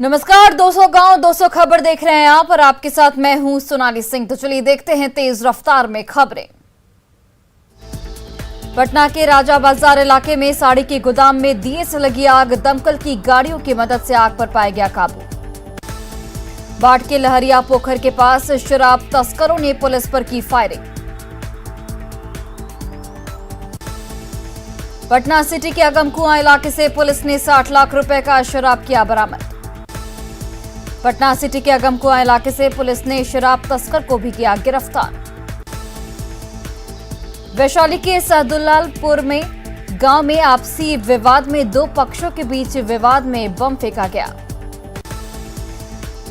नमस्कार, 200 गांव 200 खबर देख रहे हैं आप और आपके साथ मैं हूं सोनाली सिंह। तो चलिए देखते हैं तेज रफ्तार में खबरें। पटना के राजा बाजार इलाके में साड़ी के गोदाम में दिए से लगी आग, दमकल की गाड़ियों की मदद से आग पर पाया गया काबू। बाट के लहरिया पोखर के पास शराब तस्करों ने पुलिस पर की फायरिंग। पटना सिटी के अगमकुआं इलाके से पुलिस ने 60 लाख रुपए का शराब किया बरामद। पटना सिटी के अगमकुआं इलाके से पुलिस ने शराब तस्कर को भी किया गिरफ्तार। वैशाली के सहदुल्लापुर में गांव में आपसी विवाद में दो पक्षों के बीच विवाद में बम फेंका गया।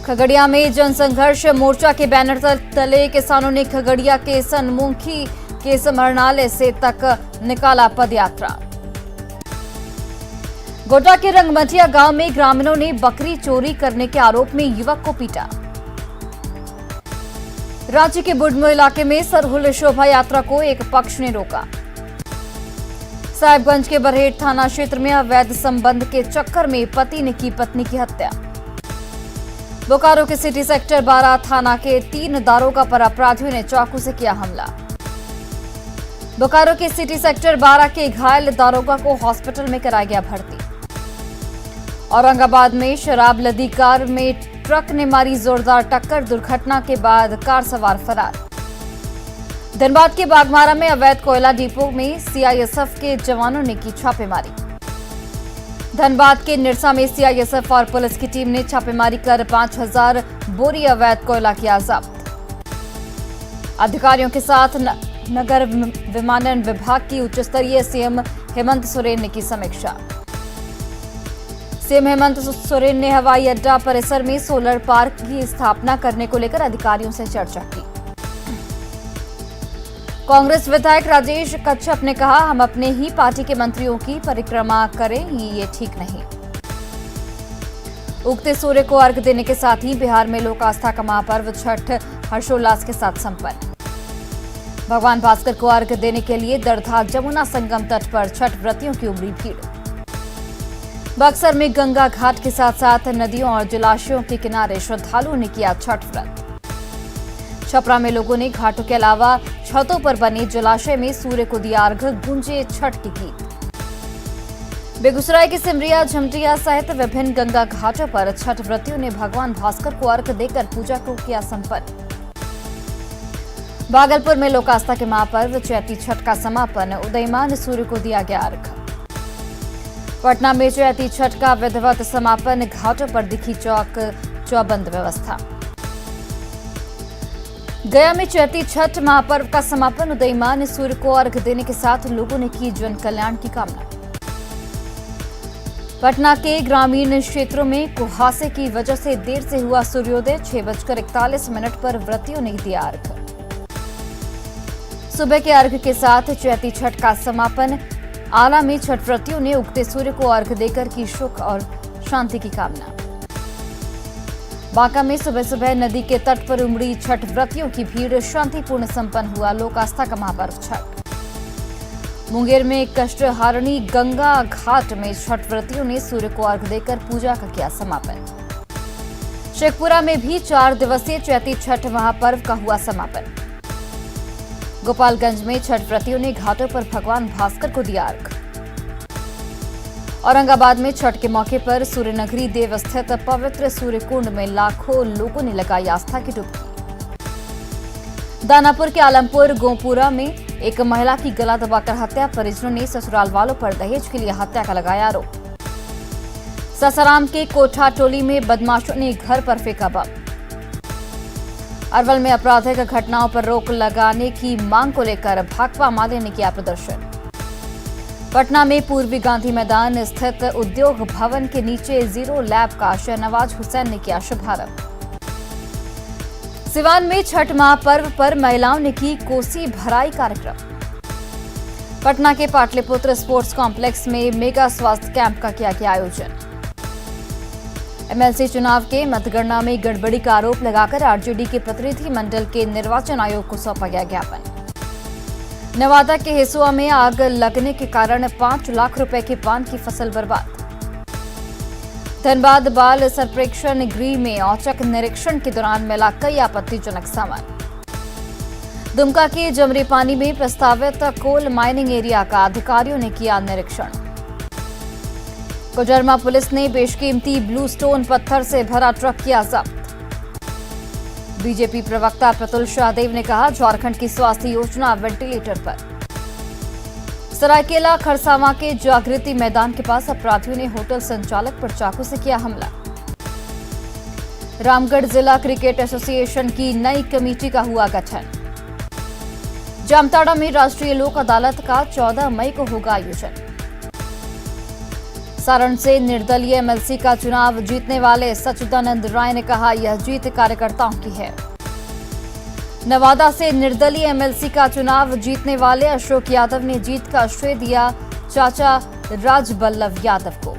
खगड़िया में जनसंघर्ष मोर्चा के बैनर तले किसानों ने खगड़िया के सनमुखी के समरणालय से तक निकाला पदयात्रा। गोड्डा के रंगमटिया गांव में ग्रामीणों ने बकरी चोरी करने के आरोप में युवक को पीटा। रांची के बुढ़मू इलाके में सरहुल शोभा यात्रा को एक पक्ष ने रोका। साहिबगंज के बरहेट थाना क्षेत्र में अवैध संबंध के चक्कर में पति ने की पत्नी की हत्या। बोकारो के सिटी सेक्टर 12 थाना के 3 दारोगा पर अपराधियों ने चाकू से किया हमला। बोकारो के सिटी सेक्टर 12 के घायल दारोगा को हॉस्पिटल में कराया गया भर्ती। औरंगाबाद में शराब लदी कार में ट्रक ने मारी जोरदार टक्कर, दुर्घटना के बाद कार सवार फरार। धनबाद के बागमारा में अवैध कोयला डिपो में सीआईएसएफ के जवानों ने की छापेमारी। धनबाद के निरसा में सीआईएसएफ और पुलिस की टीम ने छापेमारी कर 5000 बोरी अवैध कोयला किया जब्त। अधिकारियों के साथ नगर विमानन विभाग की उच्च स्तरीय सीएम हेमंत सोरेन ने की समीक्षा। सीएम हेमंत सोरेन ने हवाई अड्डा परिसर में सोलर पार्क की स्थापना करने को लेकर अधिकारियों से चर्चा की। कांग्रेस विधायक राजेश कच्छप ने कहा, हम अपने ही पार्टी के मंत्रियों की परिक्रमा करें, ये ठीक नहीं। उगते सूर्य को अर्घ्य देने के साथ ही बिहार में लोक आस्था का महापर्व छठ हर्षोल्लास के साथ संपन्न। भगवान भास्कर को अर्घ्य देने के लिए दरधाक जमुना संगम तट पर छठ व्रतियों की उमड़ी भीड़। बक्सर में गंगा घाट के साथ साथ नदियों और जलाशयों के किनारे श्रद्धालुओं ने किया छठ व्रत। छपरा में लोगों ने घाटों के अलावा छतों पर बने जलाशय में सूर्य को दिया अर्घ्य, गूंजे छठ के गीत। बेगूसराय के सिमरिया झमटिया सहित विभिन्न गंगा घाटों पर छठ व्रतियों ने भगवान भास्कर को अर्घ्य देकर पूजा को किया संपन्न। भागलपुर में लोक आस्था के महापर्व चैती छठ का समापन, उदयमान सूर्य को दिया गया अर्घ्य। पटना में चैती छठ का विधिवत समापन, घाटों पर दिखी चौबंद व्यवस्था। गया में चैती छठ महापर्व का समापन, उदयमान सूर्य को अर्घ्य देने के साथ लोगों ने की जन कल्याण की कामना। पटना के ग्रामीण क्षेत्रों में कुहासे की वजह से देर से हुआ सूर्योदय, 6:41 पर व्रतियों ने दिया अर्घ्य। सुबह के अर्घ्य के साथ चैती छठ का समापन, आला में छठ व्रतियों ने उगते सूर्य को अर्घ्य देकर की सुख और शांति की कामना। बांका में सुबह सुबह नदी के तट पर उमड़ी छठ व्रतियों की भीड़, शांतिपूर्ण संपन्न हुआ लोक आस्था का महापर्व छठ। मुंगेर में कष्टहारिणी गंगा घाट में छठ व्रतियों ने सूर्य को अर्घ्य देकर पूजा का किया समापन। शेखपुरा में भी 4 दिवसीय चैती छठ महापर्व का हुआ समापन। गोपालगंज में छठ व्रतियों ने घाटों पर भगवान भास्कर को दिया अर्घ्य। औरंगाबाद में छठ के मौके पर सूर्यनगरी देव स्थित पवित्र सूर्य कुंड में लाखों लोगों ने लगाई आस्था की डुबकी। दानापुर के आलमपुर गोपुरा में एक महिला की गला दबाकर हत्या, परिजनों ने ससुराल वालों पर दहेज के लिए हत्या का लगाया आरोप। सासाराम के कोठा टोली में बदमाशों ने घर पर फेंका बम। अरवल में आपराधिक घटनाओं पर रोक लगाने की मांग को लेकर भाकपा माले ने किया प्रदर्शन। पटना में पूर्वी गांधी मैदान स्थित उद्योग भवन के नीचे जीरो लैब का शहनवाज हुसैन ने किया शुभारंभ। सिवान में छठ महापर्व पर महिलाओं ने की कोसी भराई कार्यक्रम। पटना के पाटलिपुत्र स्पोर्ट्स कॉम्प्लेक्स में मेगा स्वास्थ्य कैंप का किया गया आयोजन। एमएलसी चुनाव के मतगणना में गड़बड़ी का आरोप लगाकर आरजेडी के प्रतिनिधि मंडल के निर्वाचन आयोग को सौंपा गया ज्ञापन। नवादा के हिसुआ में आग लगने के कारण 5 लाख रुपए के पान की फसल बर्बाद। धनबाद बाल सर्वेक्षण गृह में औचक निरीक्षण के दौरान मिला कई आपत्तिजनक सामान। दुमका के जमरी पानी में प्रस्तावित कोल माइनिंग एरिया का अधिकारियों ने किया निरीक्षण। कोडरमा पुलिस ने बेशकीमती ब्लू स्टोन पत्थर से भरा ट्रक किया जब्त। बीजेपी प्रवक्ता प्रतुल शाहदेव ने कहा, झारखंड की स्वास्थ्य योजना वेंटिलेटर पर। सरायकेला खरसावां के जागृति मैदान के पास अपराधियों ने होटल संचालक पर चाकू से किया हमला। रामगढ़ जिला क्रिकेट एसोसिएशन की नई कमेटी का हुआ गठन। जामताड़ा में राष्ट्रीय लोक अदालत का 14 मई को होगा आयोजन। सारण से निर्दलीय एमएलसी का चुनाव जीतने वाले सच्चिदानंद राय ने कहा, यह जीत कार्यकर्ताओं की है। नवादा से निर्दलीय एमएलसी का चुनाव जीतने वाले अशोक यादव ने जीत का श्रेय दिया चाचा राजबल्लभ यादव को।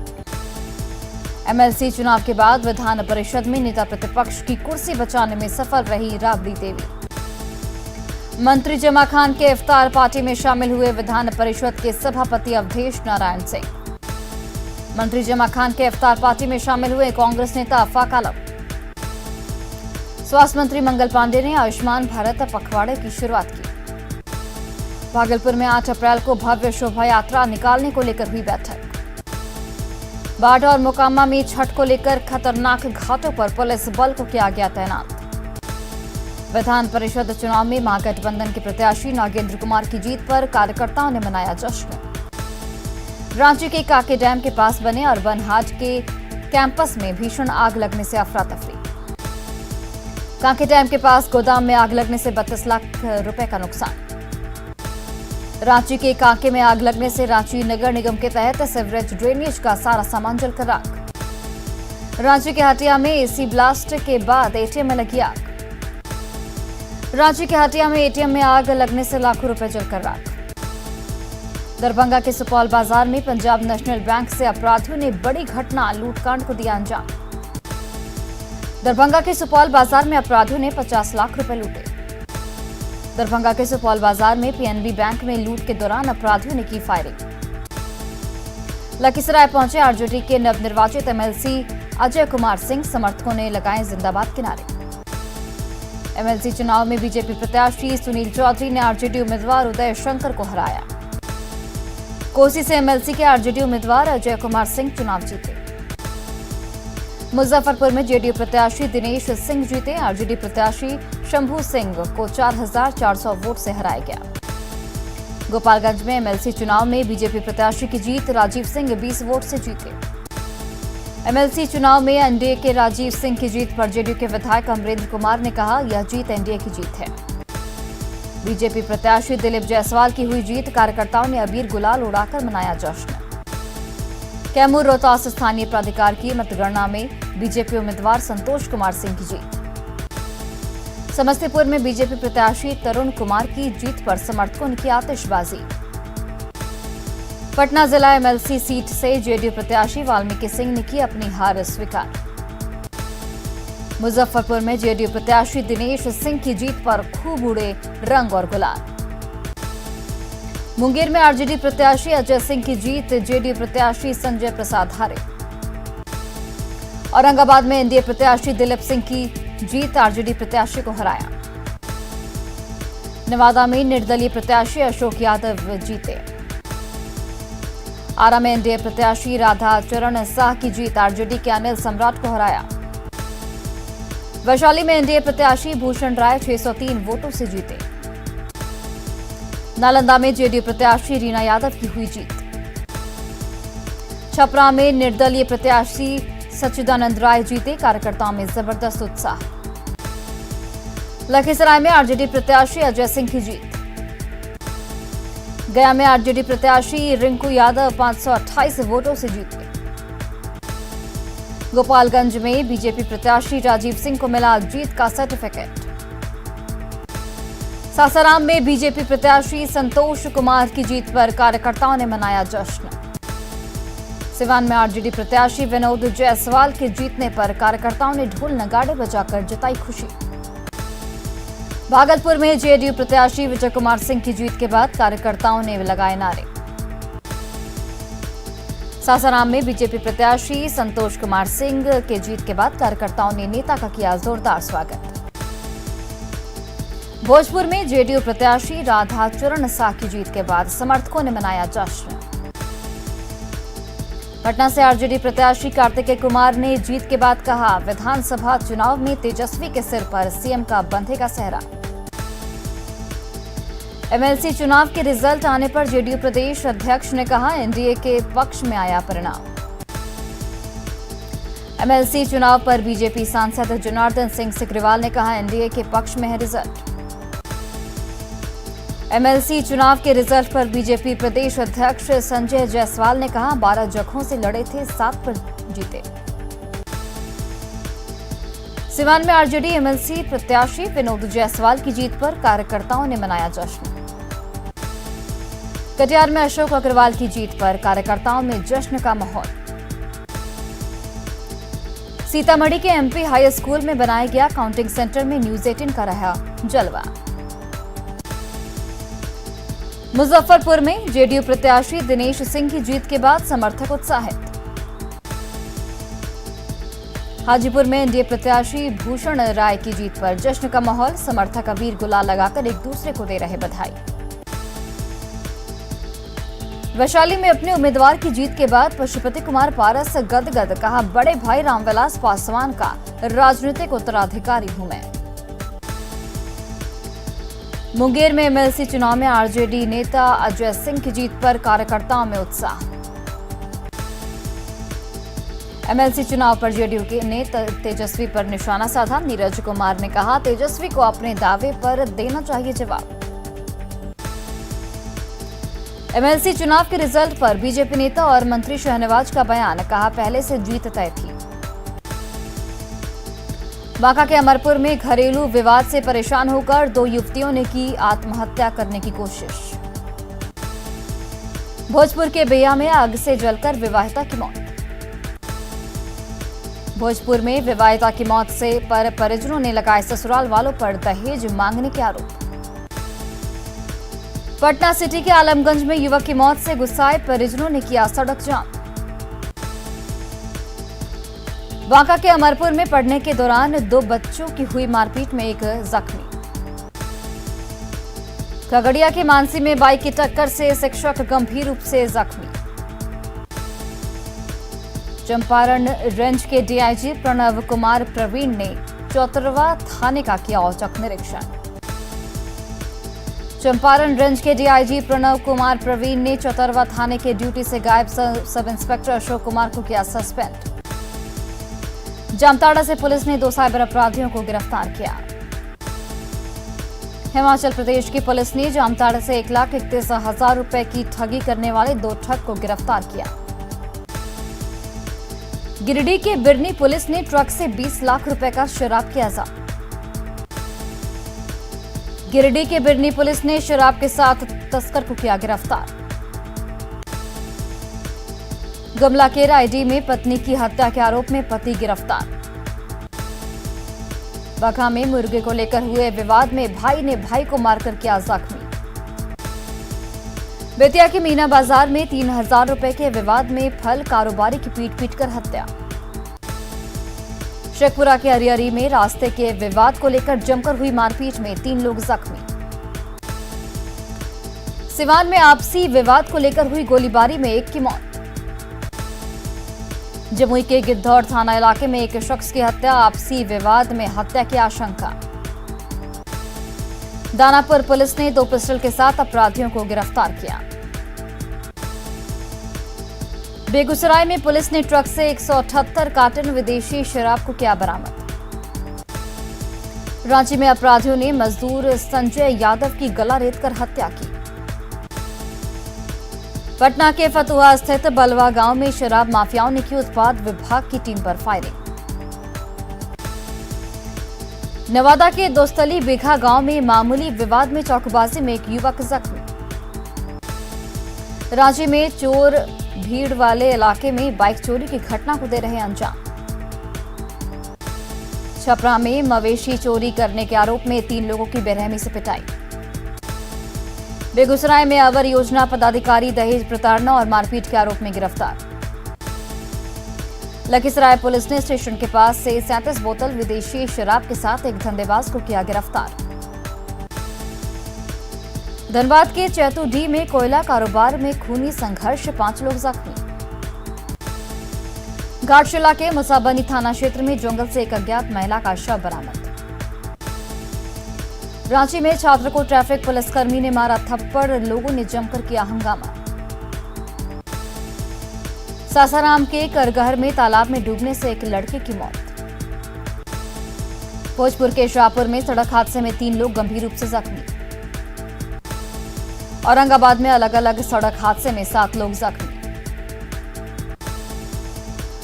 एमएलसी चुनाव के बाद विधान परिषद में नेता प्रतिपक्ष की कुर्सी बचाने में सफल रही राबड़ी देवी। मंत्री जमा खान के इफ्तार पार्टी में शामिल हुए विधान परिषद के सभापति अवधेश नारायण सिंह। मंत्री जमा खान के इफ्तार पार्टी में शामिल हुए कांग्रेस नेता अफाक आलम। स्वास्थ्य मंत्री मंगल पांडे ने आयुष्मान भारत पखवाड़े की शुरुआत की। भागलपुर में 8 अप्रैल को भव्य शोभा यात्रा निकालने को लेकर हुई बैठक। बाढ़ और मोकामा में छठ को लेकर खतरनाक घाटों पर पुलिस बल को किया गया तैनात। विधान परिषद चुनाव में महागठबंधन के प्रत्याशी नागेंद्र कुमार की जीत पर कार्यकर्ताओं ने मनाया जश्न। रांची के काके डैम के पास बने अर्बन हाट के कैंपस में भीषण आग लगने से अफरा तफरी। काके डैम के पास गोदाम में आग लगने से 32 लाख रुपए का नुकसान। रांची के काके में आग लगने से रांची नगर निगम के तहत सीवरेज ड्रेनेज का सारा सामान जलकर राख। रांची के हटिया में एसी ब्लास्ट के बाद एटीएम में लगी आग। रांची के हटिया में एटीएम में आग लगने से लाखों रुपए जलकर राख। दरभंगा के सुपौल बाजार में पंजाब नेशनल बैंक से अपराधियों ने बड़ी घटना लूटकांड को दिया अंजाम। दरभंगा के सुपौल बाजार में अपराधियों ने 50 लाख रुपए लूटे। दरभंगा के सुपौल बाजार में पीएनबी बैंक में लूट के दौरान अपराधियों ने की फायरिंग। लखीसराय पहुंचे आरजेडी के नवनिर्वाचित एमएलसी अजय कुमार सिंह, समर्थकों ने लगाए जिंदाबाद के नारे। एमएलसी चुनाव में बीजेपी प्रत्याशी सुनील चौधरी ने आरजेडी उम्मीदवार उदय शंकर को हराया। कोसी से एमएलसी के आरजेडी उम्मीदवार अजय कुमार सिंह चुनाव जीते। मुजफ्फरपुर में जेडीयू प्रत्याशी दिनेश सिंह जीते। आरजेडी प्रत्याशी शंभू सिंह को 4400 वोट से हराया गया। गोपालगंज में एमएलसी चुनाव में बीजेपी प्रत्याशी की जीत, राजीव सिंह 20 वोट से जीते। एमएलसी चुनाव में एनडीए के राजीव सिंह की जीत पर जेडीयू के विधायक अमरेंद्र कुमार ने कहा, यह जीत एनडीए की जीत है। बीजेपी प्रत्याशी दिलीप जायसवाल की हुई जीत, कार्यकर्ताओं ने अबीर गुलाल उड़ाकर मनाया जश्न। कैमूर रोहतास स्थानीय प्राधिकार की मतगणना में बीजेपी उम्मीदवार संतोष कुमार सिंह की जीत। समस्तीपुर में बीजेपी प्रत्याशी तरुण कुमार की जीत पर समर्थकों ने की आतिशबाजी। पटना जिला एमएलसी सीट से जेडीयू प्रत्याशी वाल्मीकि सिंह ने की अपनी हार स्वीकार। मुजफ्फरपुर में जेडीयू प्रत्याशी दिनेश सिंह की जीत पर खूब उड़े रंग और गुलाल। मुंगेर में आरजेडी प्रत्याशी अजय सिंह की जीत, जेडीयू प्रत्याशी संजय प्रसाद हारे। औरंगाबाद में एनडीए प्रत्याशी दिलीप सिंह की जीत, आरजेडी प्रत्याशी को हराया। नवादा में निर्दलीय प्रत्याशी अशोक यादव जीते। आरा में एनडीए प्रत्याशी राधा चरण शाह की जीत, आरजेडी के अनिल सम्राट को हराया। वैशाली में एनडीए प्रत्याशी भूषण राय 603 वोटों से जीते। नालंदा में जेडीयू प्रत्याशी रीना यादव की हुई जीत। छपरा में निर्दलीय प्रत्याशी सच्चिदानंद राय जीते, कार्यकर्ताओं में जबरदस्त उत्साह। लखीसराय में आरजेडी प्रत्याशी अजय सिंह की जीत। गया में आरजेडी प्रत्याशी रिंकू यादव 528 वोटों से जीते। गोपालगंज में बीजेपी प्रत्याशी राजीव सिंह को मिला जीत का सर्टिफिकेट। सासाराम में बीजेपी प्रत्याशी संतोष कुमार की जीत पर कार्यकर्ताओं ने मनाया जश्न। सिवान में आरजेडी प्रत्याशी विनोद जायसवाल के जीतने पर कार्यकर्ताओं ने ढोल नगाड़े बजाकर जताई खुशी। भागलपुर में जेडीयू प्रत्याशी विजय कुमार सिंह की जीत के बाद कार्यकर्ताओं ने लगाए नारे। सासाराम में बीजेपी प्रत्याशी संतोष कुमार सिंह के जीत के बाद कार्यकर्ताओं ने नेता का किया जोरदार स्वागत। भोजपुर में जेडीयू प्रत्याशी राधाचरण शाह की जीत के बाद समर्थकों ने मनाया जश्न। पटना से आरजेडी प्रत्याशी कार्तिकेय कुमार ने जीत के बाद कहा, विधानसभा चुनाव में तेजस्वी के सिर पर सीएम का बंधेगा सेहरा। एमएलसी चुनाव के रिजल्ट आने पर जेडीयू प्रदेश अध्यक्ष ने कहा, एनडीए के पक्ष में आया परिणाम। एमएलसी चुनाव पर बीजेपी सांसद जनार्दन सिंह सिग्रीवाल ने कहा, एनडीए के पक्ष में है रिजल्ट। एमएलसी चुनाव के रिजल्ट पर बीजेपी प्रदेश अध्यक्ष संजय जायसवाल ने कहा, 12 जगहों से लड़े थे, 7 पर जीते। सिवान में आरजेडी एमएलसी प्रत्याशी विनोद जायसवाल की जीत पर कार्यकर्ताओं ने मनाया जश्न। कटिहार में अशोक अग्रवाल की जीत पर कार्यकर्ताओं में जश्न का माहौल। सीतामढ़ी के एमपी हाई स्कूल में बनाया गया काउंटिंग सेंटर में न्यूज 18 का रहा जलवा। मुजफ्फरपुर में जेडीयू प्रत्याशी दिनेश सिंह की जीत के बाद समर्थक उत्साहित। हाजीपुर में एनडीए प्रत्याशी भूषण राय की जीत पर जश्न का माहौल, समर्थक अबीर गुलाल लगाकर एक दूसरे को दे रहे बधाई। वैशाली में अपने उम्मीदवार की जीत के बाद पशुपति कुमार पारस गदगद, कहा, बड़े भाई रामविलास पासवान का राजनीतिक उत्तराधिकारी हूं मैं। मुंगेर में एमएलसी चुनाव में आरजेडी नेता अजय सिंह की जीत पर कार्यकर्ताओं में उत्साह। एमएलसी चुनाव पर जेडीयू के ने तेजस्वी पर निशाना साधा। नीरज कुमार ने कहा, तेजस्वी को अपने दावे पर देना चाहिए जवाब। एमएलसी चुनाव के रिजल्ट पर बीजेपी नेता और मंत्री शहनवाज का बयान, कहा, पहले से जीत तय थी। बांका के अमरपुर में घरेलू विवाद से परेशान होकर 2 युवतियों ने की आत्महत्या करने की कोशिश। भोजपुर के बेया में आग से जलकर विवाहिता की मौत। भोजपुर में विवाहिता की मौत से परिजनों ने लगाए ससुराल वालों पर दहेज मांगने के आरोप। पटना सिटी के आलमगंज में युवक की मौत से गुस्साए परिजनों ने किया सड़क जाम। बांका के अमरपुर में पढ़ने के दौरान 2 बच्चों की हुई मारपीट में एक जख्मी। खगड़िया के मानसी में बाइक की टक्कर से शिक्षक गंभीर रूप से जख्मी। चंपारण रेंज के डीआईजी प्रणव कुमार प्रवीण ने चौतरवा थाने का किया औचक निरीक्षण। चंपारण रेंज के डीआईजी प्रणव कुमार प्रवीण ने चौतरवा थाने के ड्यूटी से गायब सब इंस्पेक्टर अशोक कुमार को किया सस्पेंड। जामताड़ा से पुलिस ने 2 साइबर अपराधियों को गिरफ्तार किया। हिमाचल प्रदेश की पुलिस ने जामताड़ा से 1,31,000 रुपए की ठगी करने वाले 2 ठग को गिरफ्तार किया। गिरिडीह के बिरनी पुलिस ने ट्रक से 20 लाख रुपए का शराब किया जब्त। गिरिडीह के बिरनी पुलिस ने शराब के साथ तस्कर को किया गिरफ्तार। गमलाकेरा आईडी में पत्नी की हत्या के आरोप में पति गिरफ्तार। बघा में मुर्गे को लेकर हुए विवाद में भाई ने भाई को मारकर किया जख्मी। बेतिया के मीना बाजार में 3,000 रुपए के विवाद में फल कारोबारी की पीट कर हत्या। शेखपुरा के अरियरी में रास्ते के विवाद को लेकर जमकर हुई मारपीट में 3 लोग जख्मी। सिवान में आपसी विवाद को लेकर हुई गोलीबारी में 1 की मौत। जमुई के गिद्धौर थाना इलाके में एक शख्स की हत्या, आपसी विवाद में हत्या की आशंका। दानापुर पुलिस ने 2 पिस्टल के साथ अपराधियों को गिरफ्तार किया। बेगूसराय में पुलिस ने ट्रक से 178 कार्टन विदेशी शराब को किया बरामद। रांची में अपराधियों ने मजदूर संजय यादव की गला रेतकर हत्या की। पटना के फतुहा स्थित बलवा गांव में शराब माफियाओं ने की उत्पाद विभाग की टीम पर फायरिंग। नवादा के दोस्तली बिघा गांव में मामूली विवाद में चौकबाजी में एक युवक जख्मी। रांची में चोर भीड़ वाले इलाके में बाइक चोरी की घटना को दे रहे अंजाम। छपरा में मवेशी चोरी करने के आरोप में 3 लोगों की बेरहमी से पिटाई। बेगूसराय में अवर योजना पदाधिकारी दहेज प्रताड़ना और मारपीट के आरोप में गिरफ्तार। लखीसराय पुलिस ने स्टेशन के पास से 37 बोतल विदेशी शराब के साथ एक धंधेबाज को किया गिरफ्तार। धनबाद के चैतूडीह में कोयला कारोबार में खूनी संघर्ष, 5 लोग जख्मी। घाटशिला के मुसाबनी थाना क्षेत्र में जंगल से एक अज्ञात महिला का शव बरामद। रांची में छात्र को ट्रैफिक पुलिसकर्मी ने मारा थप्पड़, लोगों ने जमकर किया हंगामा। सासाराम के करगहर में तालाब में डूबने से एक लड़के की मौत। भोजपुर के शाहपुर में सड़क हादसे में 3 लोग गंभीर रूप से जख्मी। औरंगाबाद में अलग अलग सड़क हादसे में 7 लोग जख्मी।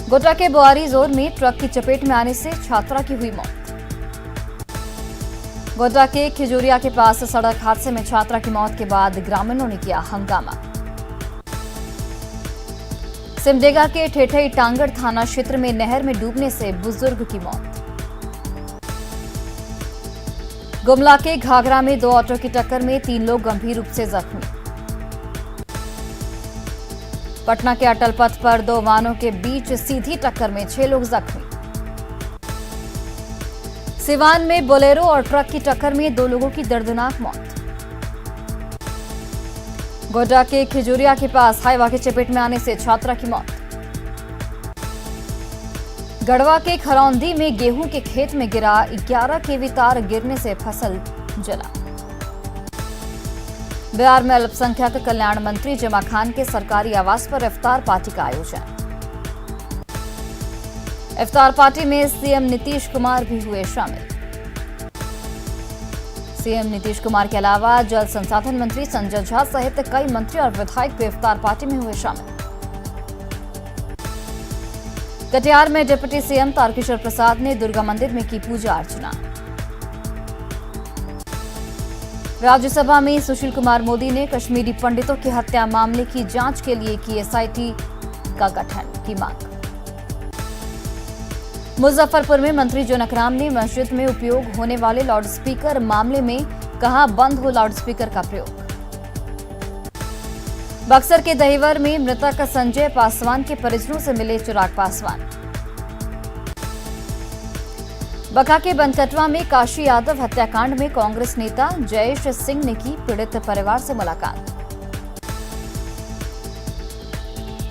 गोड्डा के बोआरी जोन में ट्रक की चपेट में आने से छात्रा की हुई मौत। गोड्डा के खिजूरिया के पास सड़क हादसे में छात्रा की मौत के बाद ग्रामीणों ने किया हंगामा। सिमडेगा के ठेठई टांगड़ थाना क्षेत्र में नहर में डूबने से बुजुर्ग की मौत। गुमला के घाघरा में 2 ऑटो की टक्कर में 3 लोग गंभीर रूप से जख्मी। पटना के अटल पथ पर 2 वाहनों के बीच सीधी टक्कर में 6 लोग जख्मी। सिवान में बोलेरो और ट्रक की टक्कर में 2 लोगों की दर्दनाक मौत। गोड्डा के खिजूरिया के पास हाईवा की चपेट में आने से छात्रा की मौत। गढ़वा के खरौंदी में गेहूं के खेत में गिरा 11 केवी तार गिरने से फसल जला। बिहार में अल्पसंख्यक कल्याण मंत्री जमा खान के सरकारी आवास पर इफ्तार पार्टी का आयोजन। इफ्तार पार्टी में सीएम नीतीश कुमार भी हुए शामिल। सीएम नीतीश कुमार के अलावा जल संसाधन मंत्री संजय झा सहित कई मंत्री और विधायक भी इफ्तार पार्टी में हुए शामिल। कटिहार में डिप्टी सीएम तारकिशोर प्रसाद ने दुर्गा मंदिर में की पूजा अर्चना। राज्यसभा में सुशील कुमार मोदी ने कश्मीरी पंडितों की हत्या मामले की जांच के लिए की एसआईटी का गठन की मांग। मुजफ्फरपुर में मंत्री जनकराम ने मस्जिद में उपयोग होने वाले लाउडस्पीकर मामले में कहा बंद हो लाउडस्पीकर का प्रयोग। बक्सर के दहीवर में मृतक संजय पासवान के परिजनों से मिले चिराग पासवान। बका के बनकटवा में काशी यादव हत्याकांड में कांग्रेस नेता जयेश सिंह ने की पीड़ित परिवार से मुलाकात।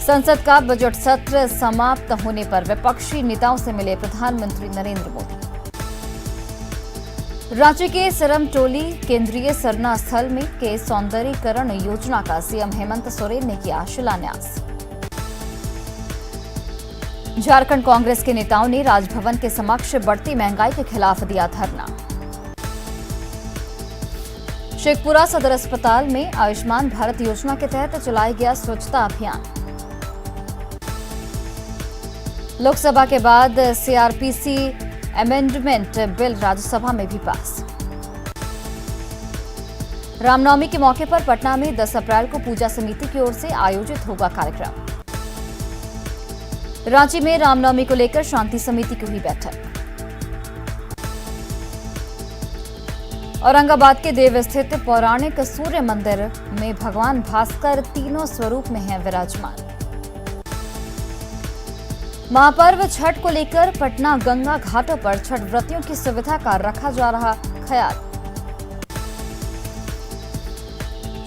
संसद का बजट सत्र समाप्त होने पर विपक्षी नेताओं से मिले प्रधानमंत्री नरेंद्र मोदी। रांची के सरमटोली केंद्रीय सरना स्थल में के सौंदर्यीकरण योजना का सीएम हेमंत सोरेन ने किया शिलान्यास। झारखंड कांग्रेस के नेताओं ने राजभवन के समक्ष बढ़ती महंगाई के खिलाफ दिया धरना। शेखपुरा सदर अस्पताल में आयुष्मान भारत योजना के तहत चलाया गया स्वच्छता अभियान। लोकसभा के बाद सीआरपीसी अमेंडमेंट बिल राज्यसभा में भी पास। रामनवमी के मौके पर पटना में 10 अप्रैल को पूजा समिति की ओर से आयोजित होगा कार्यक्रम। रांची में रामनवमी को लेकर शांति समिति की हुई बैठक। औरंगाबाद के देव स्थित पौराणिक सूर्य मंदिर में भगवान भास्कर तीनों स्वरूप में हैं विराजमान। महापर्व छठ को लेकर पटना गंगा घाटों पर छठ व्रतियों की सुविधा का रखा जा रहा ख्याल।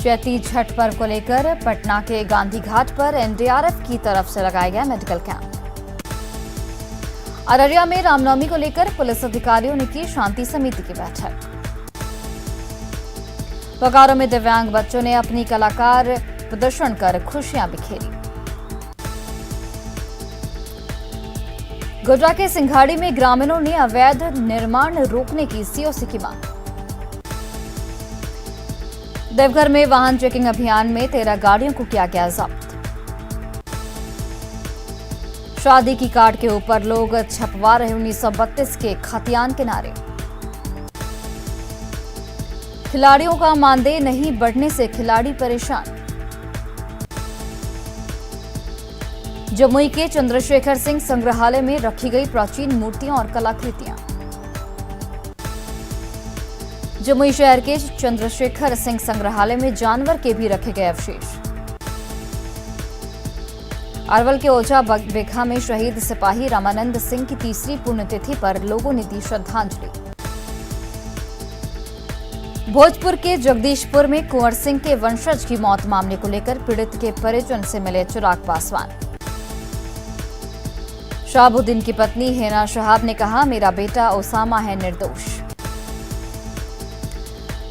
चैती छठ पर्व को लेकर पटना के गांधी घाट पर एनडीआरएफ की तरफ से लगाया गया मेडिकल कैंप। अररिया में रामनवमी को लेकर पुलिस अधिकारियों ने की शांति समिति की बैठक। बोकारो में दिव्यांग बच्चों ने अपनी कलाकार प्रदर्शन कर खुशियां बिखेरी। गोड्डा के सिंघाड़ी में ग्रामीणों ने अवैध निर्माण रोकने की सीओसी की मांग। देवघर में वाहन चेकिंग अभियान में 13 गाड़ियों को किया गया जब्त। शादी की कार्ड के ऊपर लोग छपवा रहे 1932 के खतियान के नारे। खिलाड़ियों का मानदेय नहीं बढ़ने से खिलाड़ी परेशान। जमुई के चंद्रशेखर सिंह संग्रहालय में रखी गई प्राचीन मूर्तियां और कलाकृतियां। जमुई शहर के चंद्रशेखर सिंह संग्रहालय में जानवर के भी रखे गए अवशेष। अरवल के ओझा बेखा में शहीद सिपाही रामानंद सिंह की तीसरी पुण्यतिथि पर लोगों ने दी श्रद्धांजलि। भोजपुर के जगदीशपुर में कुंवर सिंह के वंशज की मौत मामले को लेकर पीड़ित के परिजन से मिले चिराग पासवान। शहाबुद्दीन की पत्नी हेना शहाब ने कहा, मेरा बेटा ओसामा है निर्दोष।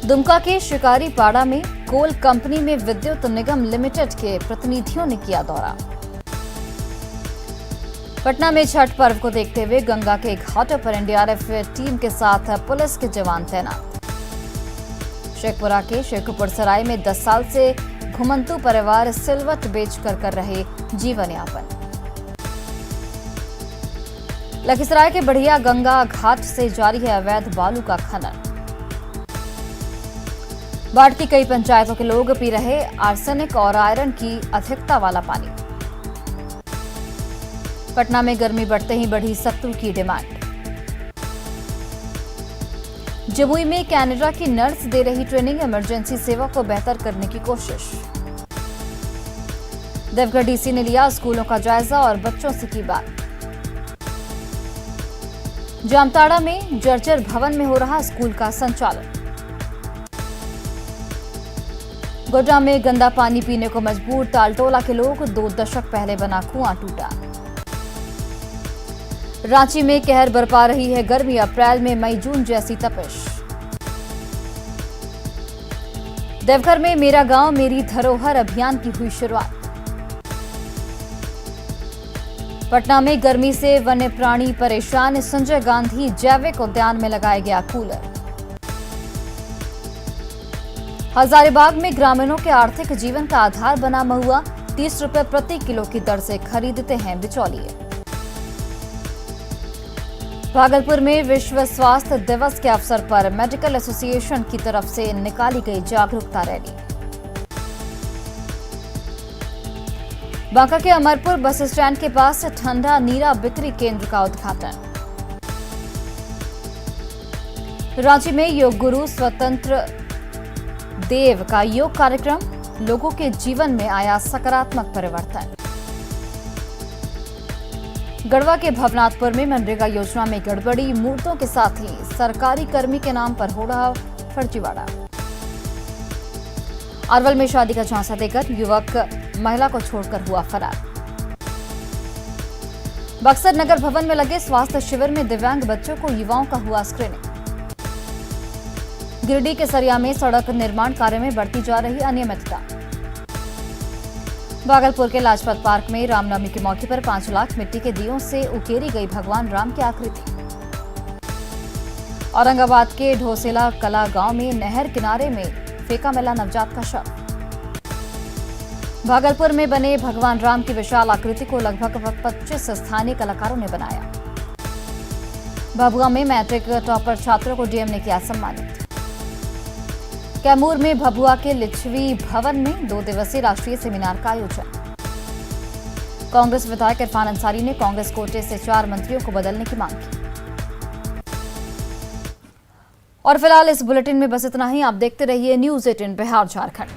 दुमका के शिकारी पाड़ा में कोल कंपनी में विद्युत निगम लिमिटेड के प्रतिनिधियों ने किया दौरा। पटना में छठ पर्व को देखते हुए गंगा के घाटों पर एनडीआरएफ टीम के साथ पुलिस के जवान तैनात। शेखपुरा के शेखपुर सराय में 10 साल से घुमंतु परिवार सिलवट बेचकर कर रहे जीवन यापन। लखीसराय के बढ़िया गंगा घाट से जारी है अवैध बालू का खनन। बाढ़ की कई पंचायतों के लोग पी रहे आर्सेनिक और आयरन की अधिकता वाला पानी। पटना में गर्मी बढ़ते ही बढ़ी सत्तू की डिमांड। जमुई में कनाडा की नर्स दे रही ट्रेनिंग, इमरजेंसी सेवा को बेहतर करने की कोशिश। देवघर डीसी ने लिया स्कूलों का जायजा और बच्चों से की बात। जामताड़ा में जर्जर भवन में हो रहा स्कूल का संचालन। गोड्डा में गंदा पानी पीने को मजबूर तालटोला के लोग, 2 दशक पहले बना कुआं टूटा। रांची में कहर बरपा रही है गर्मी, अप्रैल में मई जून जैसी तपिश। देवघर में मेरा गांव मेरी धरोहर अभियान की हुई शुरुआत। पटना में गर्मी से वन्य प्राणी परेशान, संजय गांधी जैविक उद्यान में लगाया गया कूलर। हजारीबाग में ग्रामीणों के आर्थिक जीवन का आधार बना महुआ, 30 रुपए प्रति किलो की दर से खरीदते हैं बिचौलिए। भागलपुर में विश्व स्वास्थ्य दिवस के अवसर पर मेडिकल एसोसिएशन की तरफ से निकाली गई जागरूकता रैली। बांका के अमरपुर बस स्टैंड के पास ठंडा नीरा बिक्री केंद्र का उद्घाटन। रांची में योग गुरु स्वतंत्र देव का योग कार्यक्रम, लोगों के जीवन में आया सकारात्मक परिवर्तन। गढ़वा के भवनाथपुर में मनरेगा योजना में गड़बड़ी, मूर्तों के साथ ही सरकारी कर्मी के नाम पर हो रहा फर्जीवाड़ा। अरवल में शादी का झांसा देकर युवक महिला को छोड़कर हुआ फरार। बक्सर नगर भवन में लगे स्वास्थ्य शिविर में दिव्यांग बच्चों को युवाओं का हुआ स्क्रीनिंग। गिरिडीह के सरिया में सड़क निर्माण कार्य में बढ़ती जा रही अनियमितता। भागलपुर के लाजपत पार्क में रामनवमी के मौके पर 5 लाख मिट्टी के दियों से उकेरी गई भगवान राम की आकृति। औरंगाबाद के ढोसेला कला गांव में नहर किनारे में फेंका मिला नवजात का शव। भागलपुर में बने भगवान राम की विशाल आकृति को लगभग 25 स्थानीय कलाकारों ने बनाया। भभुआ में मैट्रिक टॉपर छात्रों को डीएम ने किया सम्मानित। कैमूर में भभुआ के लिच्छवी भवन में 2 दिवसीय राष्ट्रीय सेमिनार का आयोजन। कांग्रेस विधायक इरफान अंसारी ने कांग्रेस कोटे से 4 मंत्रियों को बदलने की मांग की। और फिलहाल इस बुलेटिन में बस इतना ही। आप देखते रहिए न्यूज़ 18 बिहार झारखंड।